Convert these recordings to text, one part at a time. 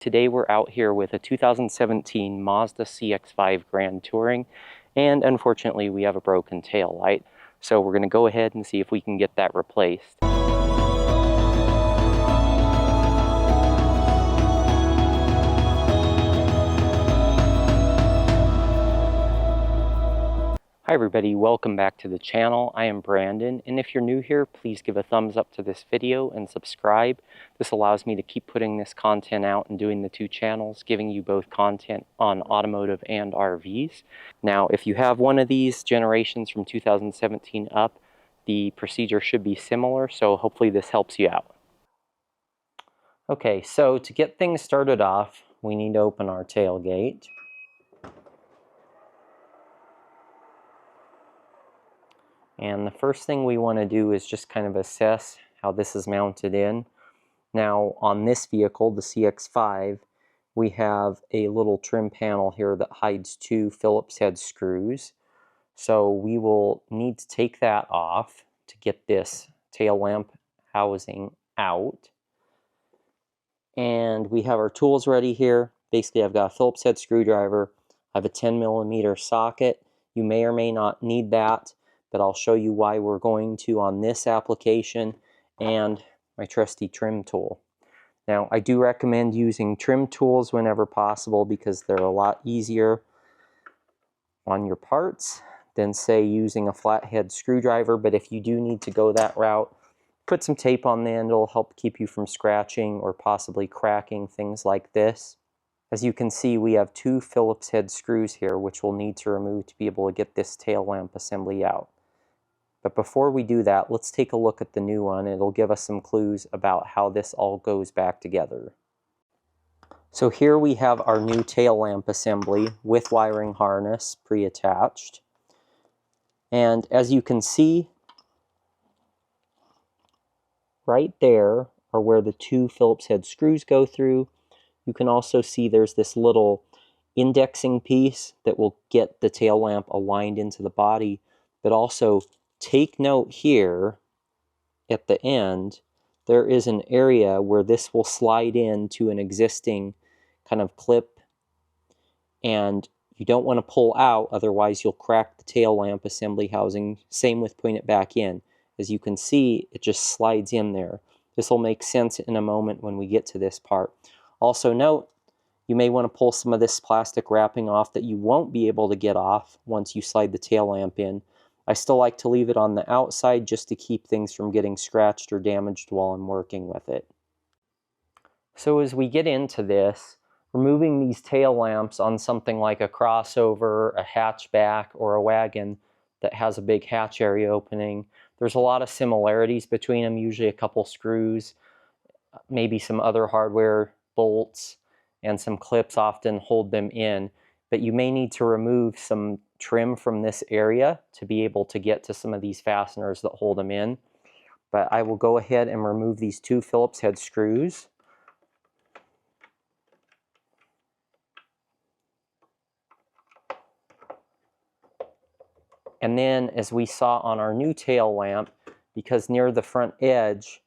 Today we're out here with a 2017 Mazda CX-5 Grand Touring, and unfortunately we have a broken tail light. So we're going to go ahead and see if we can get that replaced. Hi everybody, welcome back to the channel. I am Brandon, and if you're new here, please give a thumbs up to this video and subscribe. This allows me to keep putting this content out and doing the two channels, giving you both content on automotive and RVs. Now, if you have one of these generations from 2017 up, the procedure should be similar, so hopefully this helps you out. Okay, so to get things started off, we need to open our tailgate. And the first thing we want to do is just kind of assess how this is mounted in. Now on this vehicle, the CX-5, we have a little trim panel here that hides two Phillips head screws. So we will need to take that off to get this tail lamp housing out. And we have our tools ready here. Basically, I've got a Phillips head screwdriver. I have a 10mm socket. You may or may not need that, but I'll show you why we're going to on this application, and my trusty trim tool. Now, I do recommend using trim tools whenever possible because they're a lot easier on your parts than, say, using a flathead screwdriver. But if you do need to go that route, put some tape on the end. It'll help keep you from scratching or possibly cracking things like this. As you can see, we have two Phillips head screws here, which we'll need to remove to be able to get this tail lamp assembly out. But before we do that, let's take a look at the new one. It'll give us some clues about how this all goes back together. So here we have our new tail lamp assembly with wiring harness pre-attached. And as you can see, right there are where the two Phillips head screws go through. You can also see there's this little indexing piece that will get the tail lamp aligned into the body, but also take note here at the end, there is an area where this will slide into an existing kind of clip, and you don't want to pull out, otherwise you'll crack the tail lamp assembly housing. Same with putting it back in. As you can see, it just slides in there. This will make sense in a moment when we get to this part. Also note, you may want to pull some of this plastic wrapping off that you won't be able to get off once you slide the tail lamp in. I still like to leave it on the outside just to keep things from getting scratched or damaged while I'm working with it. So as we get into this, removing these tail lamps on something like a crossover, a hatchback, or a wagon that has a big hatch area opening, there's a lot of similarities between them, usually a couple screws, maybe some other hardware, bolts, and some clips often hold them in. But you may need to remove some trim from this area to be able to get to some of these fasteners that hold them in. But I will go ahead and remove these two Phillips head screws. And then, as we saw on our new tail lamp, because near the front edge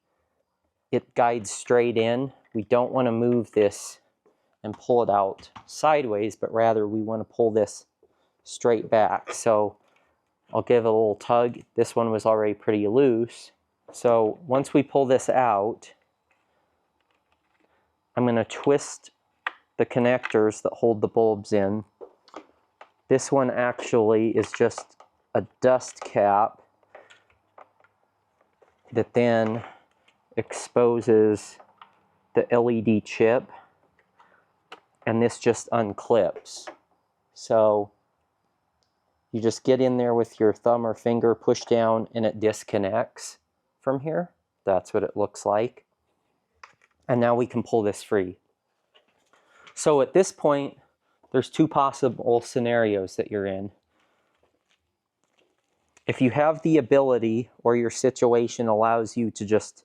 it guides straight in, we don't want to move this and pull it out sideways, but rather we want to pull this straight back. So I'll give it a little tug. This one was already pretty loose. So once we pull this out, I'm going to twist the connectors that hold the bulbs in. This one actually is just a dust cap that then exposes the LED chip, and this just unclips. So you just get in there with your thumb or finger, push down, and it disconnects from here. That's what it looks like. And now we can pull this free. So at this point, there's two possible scenarios that you're in. If you have the ability, or your situation allows you to just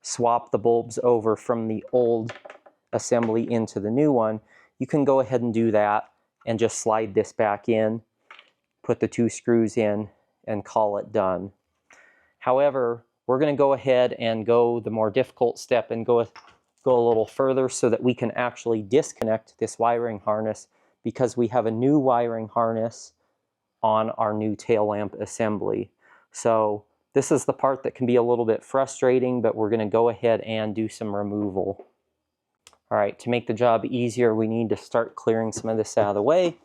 swap the bulbs over from the old assembly into the new one, you can go ahead and do that and just slide this back in, put the two screws in, and call it done. However, we're going to go ahead and go the more difficult step and go go a little further so that we can actually disconnect this wiring harness, because we have a new wiring harness on our new tail lamp assembly. So this is the part that can be a little bit frustrating, but we're going to go ahead and do some removal. All right, to make the job easier, we need to start clearing some of this out of the way.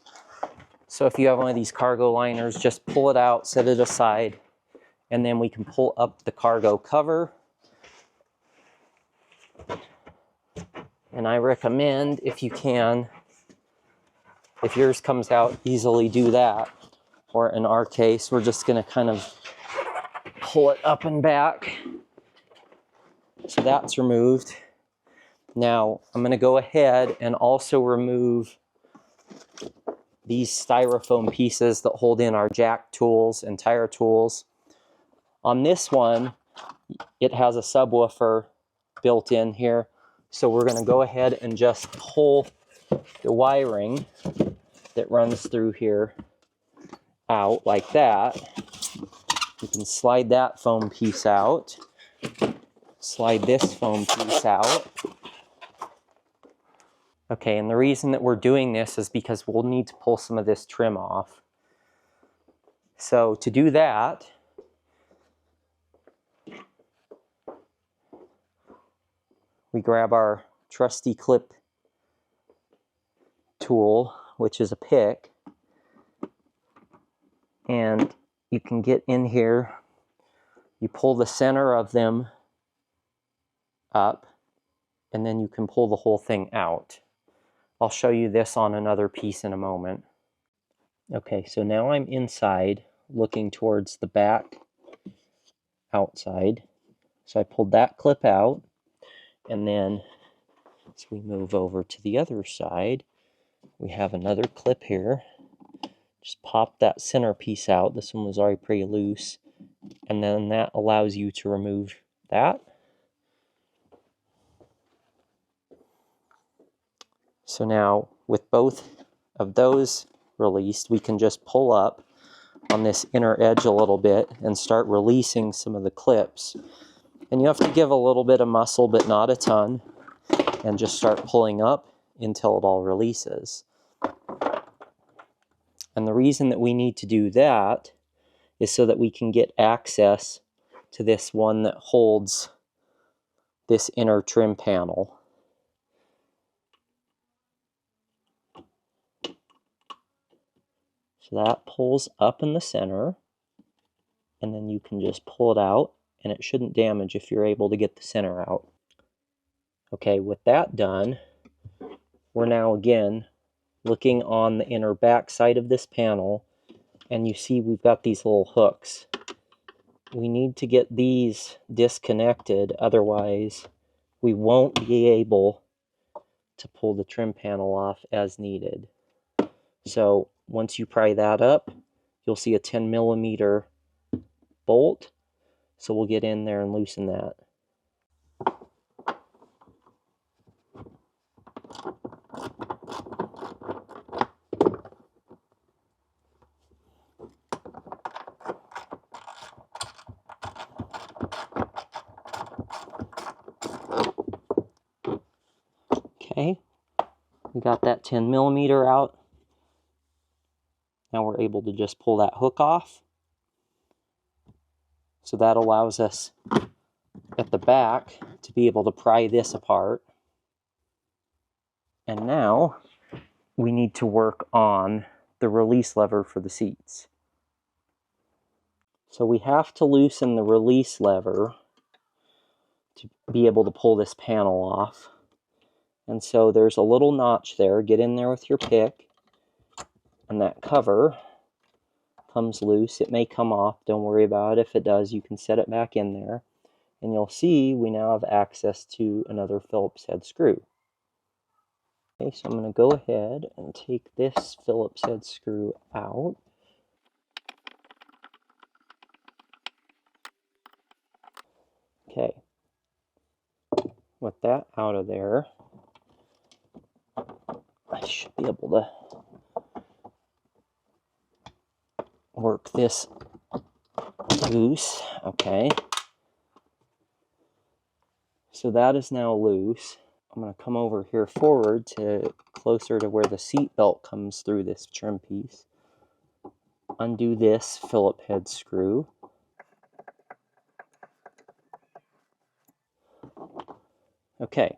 So if you have one of these cargo liners, just pull it out, set it aside, and then we can pull up the cargo cover. And I recommend, if you can, if yours comes out easily, do that. Or in our case, we're just going to kind of pull it up and back. So that's removed. Now I'm going to go ahead and also remove these styrofoam pieces that hold in our jack tools and tire tools. On this one, it has a subwoofer built in here. So we're going to go ahead and just pull the wiring that runs through here out like that. You can slide that foam piece out. Slide this foam piece out. Okay, and the reason that we're doing this is because we'll need to pull some of this trim off. So to do that, we grab our trusty clip tool, which is a pick, and you can get in here, you pull the center of them up, and then you can pull the whole thing out. I'll show you this on another piece in a moment. Okay, so now I'm inside, looking towards the back outside. So I pulled that clip out, and then as we move over to the other side, we have another clip here. Just pop that center piece out. This one was already pretty loose, and then that allows you to remove that. So now, with both of those released, we can just pull up on this inner edge a little bit and start releasing some of the clips. And you have to give a little bit of muscle, but not a ton, and just start pulling up until it all releases. And the reason that we need to do that is so that we can get access to this one that holds this inner trim panel. So that pulls up in the center, and then you can just pull it out, and it shouldn't damage if you're able to get the center out. Okay, with that done, we're now again looking on the inner back side of this panel, and you see we've got these little hooks. We need to get these disconnected, otherwise we won't be able to pull the trim panel off as needed. So once you pry that up, you'll see a 10mm bolt. So we'll get in there and loosen that. Okay, we got that 10mm out. Now we're able to just pull that hook off. So that allows us at the back to be able to pry this apart. And now we need to work on the release lever for the seats. So we have to loosen the release lever to be able to pull this panel off. And so there's a little notch there. Get in there with your pick, and that cover comes loose. It may come off. Don't worry about it. If it does, you can set it back in there. And you'll see we now have access to another Phillips head screw. Okay, so I'm going to go ahead and take this Phillips head screw out. Okay, with that out of there, I should be able to work this loose. Okay, so that is now loose. I'm going to come over here forward to closer to where the seat belt comes through this trim piece. Undo this Phillips head screw. Okay,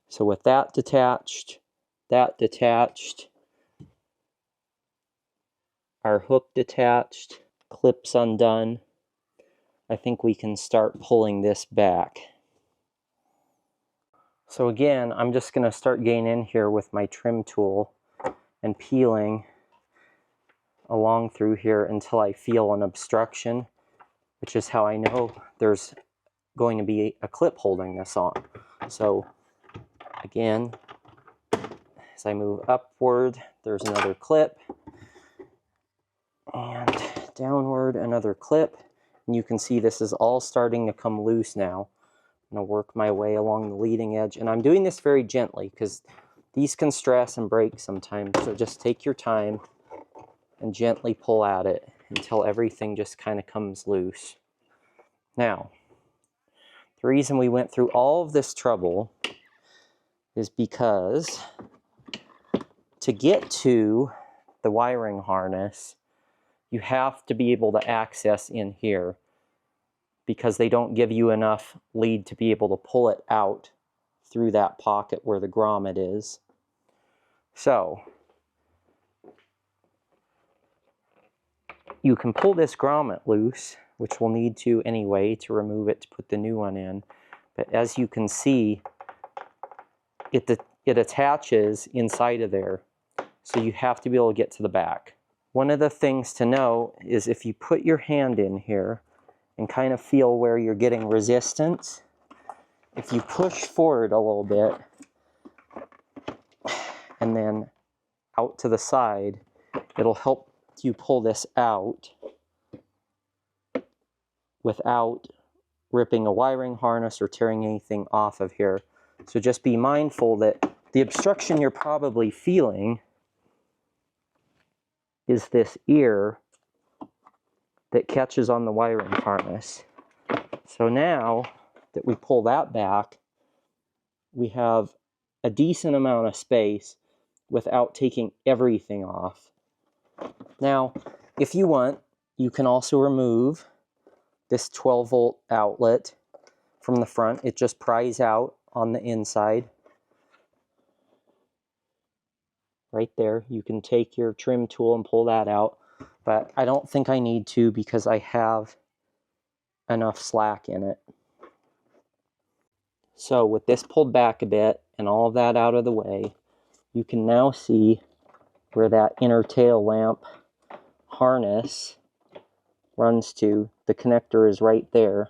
so with that detached, our hook detached, clips undone, I think we can start pulling this back. So again, I'm just going to start getting in here with my trim tool and peeling along through here until I feel an obstruction, which is how I know there's going to be a clip holding this on. So again, as I move upward, there's another clip, and downward another clip, and you can see this is all starting to come loose now. I'm going to work my way along the leading edge, and I'm doing this very gently because these can stress and break sometimes, so just take your time and gently pull at it until everything just kind of comes loose. Now, the reason we went through all of this trouble is because to get to the wiring harness, you have to be able to access in here because they don't give you enough lead to be able to pull it out through that pocket where the grommet is. So, you can pull this grommet loose, which we'll need to anyway to remove it to put the new one in. But as you can see, it attaches inside of there. So you have to be able to get to the back. One of the things to know is if you put your hand in here and kind of feel where you're getting resistance, if you push forward a little bit and then out to the side, it'll help you pull this out without ripping a wiring harness or tearing anything off of here. So just be mindful that the obstruction you're probably feeling is this ear that catches on the wiring harness. So now that we pull that back, we have a decent amount of space without taking everything off. Now, if you want, you can also remove this 12-volt outlet from the front. It just pries out on the inside. Right there, you can take your trim tool and pull that out, but I don't think I need to because I have enough slack in it. So with this pulled back a bit and all of that out of the way, you can now see where that inner tail lamp harness runs to. The connector is right there.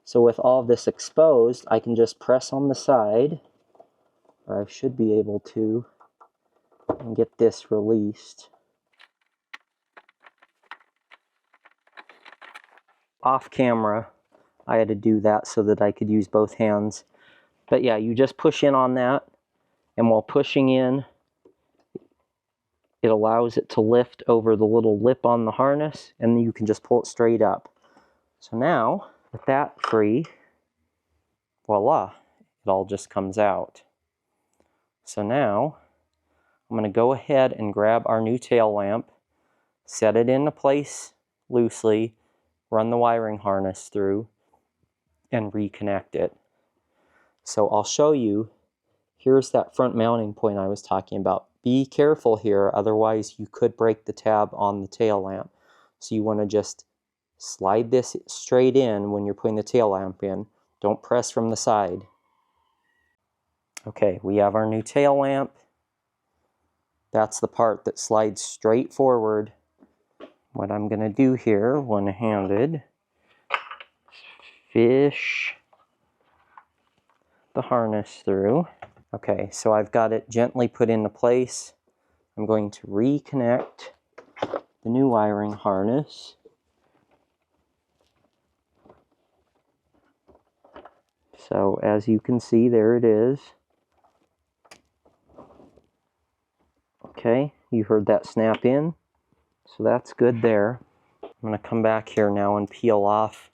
So with all of this exposed, I can just press on the side, or I should be able to, and get this released. Off camera, I had to do that so that I could use both hands. But yeah, you just push in on that, and while pushing in, it allows it to lift over the little lip on the harness, and then you can just pull it straight up. So now, with that free, voila, it all just comes out. So now, I'm going to go ahead and grab our new tail lamp, set it into place loosely, run the wiring harness through, and reconnect it. So I'll show you, here's that front mounting point I was talking about. Be careful here, otherwise you could break the tab on the tail lamp. So you want to just slide this straight in when you're putting the tail lamp in. Don't press from the side. Okay, we have our new tail lamp. That's the part that slides straight forward. What I'm going to do here, one-handed, fish the harness through. Okay, so I've got it gently put into place. I'm going to reconnect the new wiring harness. So as you can see, there it is. Okay, you heard that snap in, so that's good there. I'm going to come back here now and peel off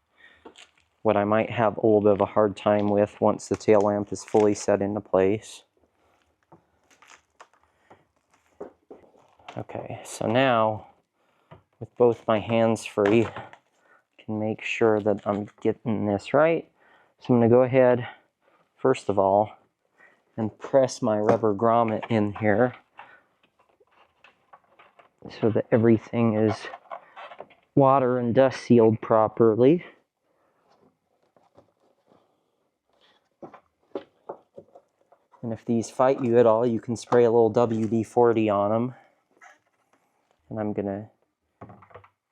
what I might have a little bit of a hard time with once the tail lamp is fully set into place. Okay, so now with both my hands free, I can make sure that I'm getting this right. So I'm going to go ahead, first of all, and press my rubber grommet in here so that everything is water and dust sealed properly. And if these fight you at all, you can spray a little WD-40 on them. And I'm going to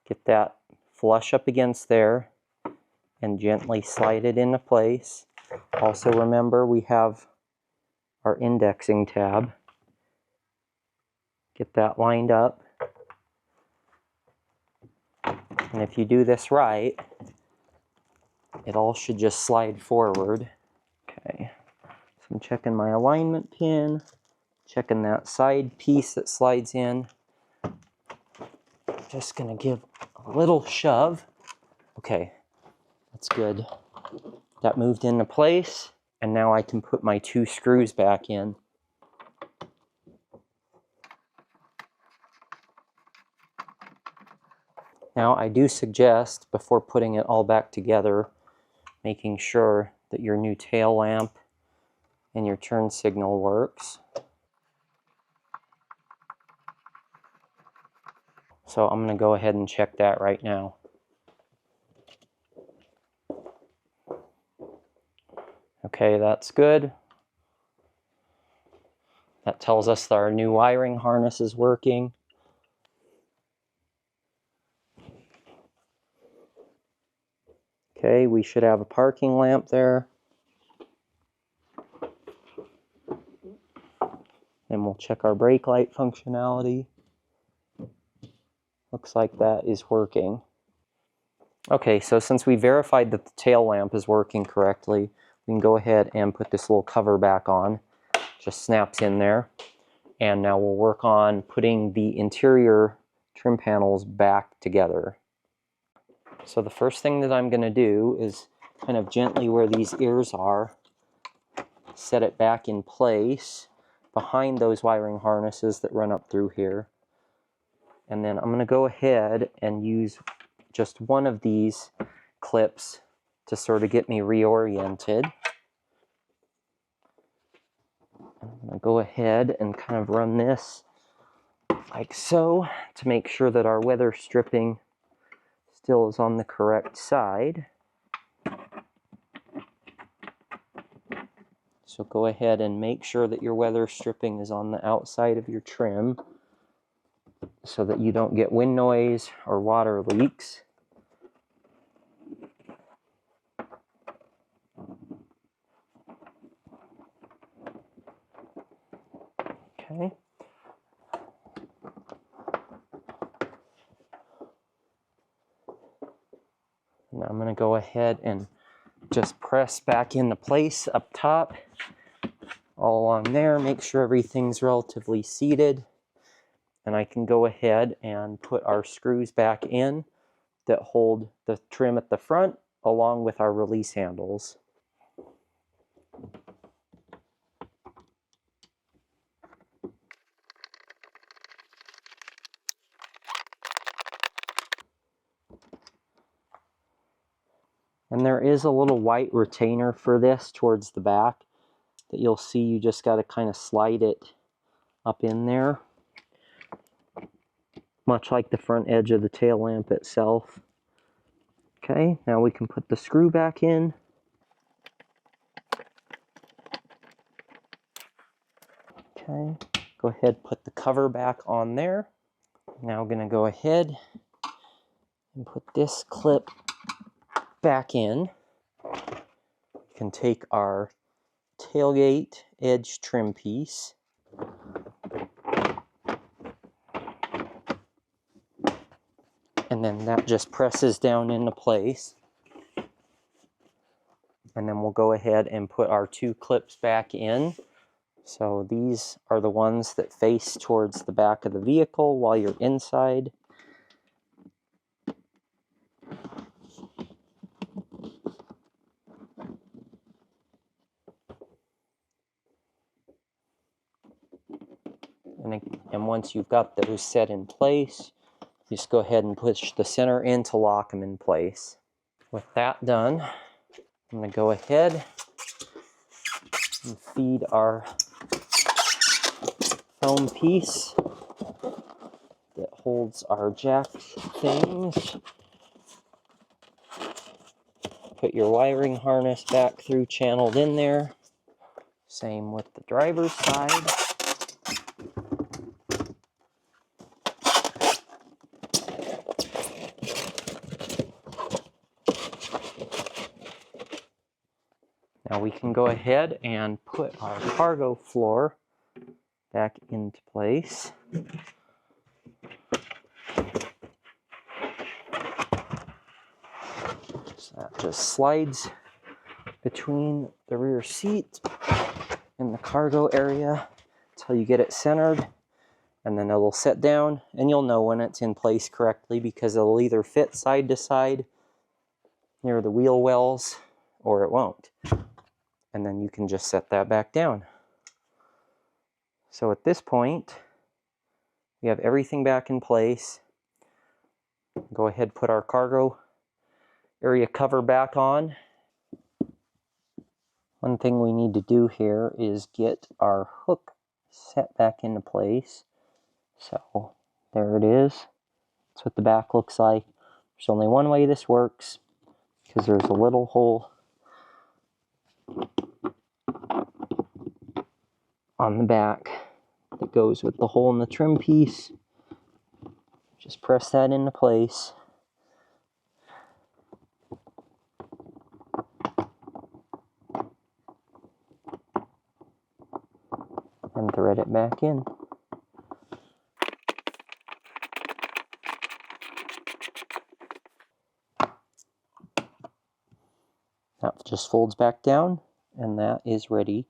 get that flush up against there and gently slide it into place. Also remember, we have our indexing tab. Get that lined up. And if you do this right, it all should just slide forward. Okay, so I'm checking my alignment pin, checking that side piece that slides in. Just gonna give a little shove. Okay, that's good. That moved into place, and now I can put my 2 screws back in. Now I do suggest, before putting it all back together, making sure that your new tail lamp and your turn signal works. So I'm going to go ahead and check that right now. Okay, that's good. That tells us that our new wiring harness is working. Okay, we should have a parking lamp there. And we'll check our brake light functionality. Looks like that is working. Okay, so since we verified that the tail lamp is working correctly, we can go ahead and put this little cover back on. Just snaps in there. And now we'll work on putting the interior trim panels back together. So the first thing that I'm going to do is kind of gently where these ears are, set it back in place behind those wiring harnesses that run up through here. And then I'm going to go ahead and use just one of these clips to sort of get me reoriented. I'm going to go ahead and kind of run this like so to make sure that our weather stripping still is on the correct side. So go ahead and make sure that your weather stripping is on the outside of your trim so that you don't get wind noise or water leaks. Okay. Now I'm going to go ahead and just press back into place up top, all along there. Make sure everything's relatively seated. And I can go ahead and put our screws back in that hold the trim at the front along with our release handles. And there is a little white retainer for this towards the back that you'll see. You just got to kind of slide it up in there, much like the front edge of the tail lamp itself. Okay, now we can put the screw back in. Okay, go ahead, put the cover back on there. Now I'm going to go ahead and put this clip back in. We can take our tailgate edge trim piece and then that just presses down into place. And then we'll go ahead and put our 2 clips back in. So these are the ones that face towards the back of the vehicle while you're inside. And once you've got those set in place, just go ahead and push the center in to lock them in place. With that done, I'm going to go ahead and feed our foam piece that holds our jack things. Put your wiring harness back through, channeled in there. Same with the driver's side. Now we can go ahead and put our cargo floor back into place. So that just slides between the rear seat and the cargo area until you get it centered, and then it'll set down, and you'll know when it's in place correctly because it'll either fit side to side near the wheel wells or it won't. And then you can just set that back down. So at this point, we have everything back in place. Go ahead, put our cargo area cover back on. One thing we need to do here is get our hook set back into place. So there it is. That's what the back looks like. There's only one way this works, because there's a little hole on the back that goes with the hole in the trim piece. Just press that into place. And thread it back in. That just folds back down, and that is ready.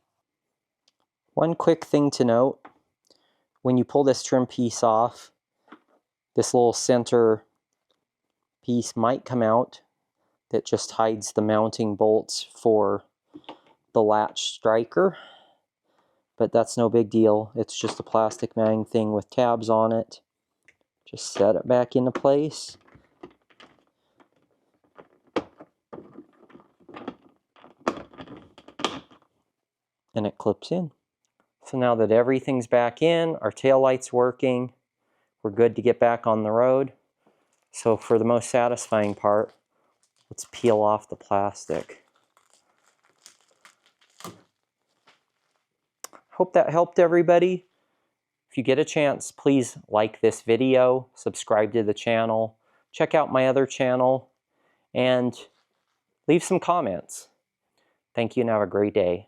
One quick thing to note, when you pull this trim piece off, this little center piece might come out that just hides the mounting bolts for the latch striker, but that's no big deal. It's just a plastic mounting thing with tabs on it. Just set it back into place. And it clips in. So now that everything's back in, our taillight's working, we're good to get back on the road. So for the most satisfying part, let's peel off the plastic. Hope that helped everybody. If you get a chance, please like this video, subscribe to the channel, check out my other channel, and leave some comments. Thank you and have a great day.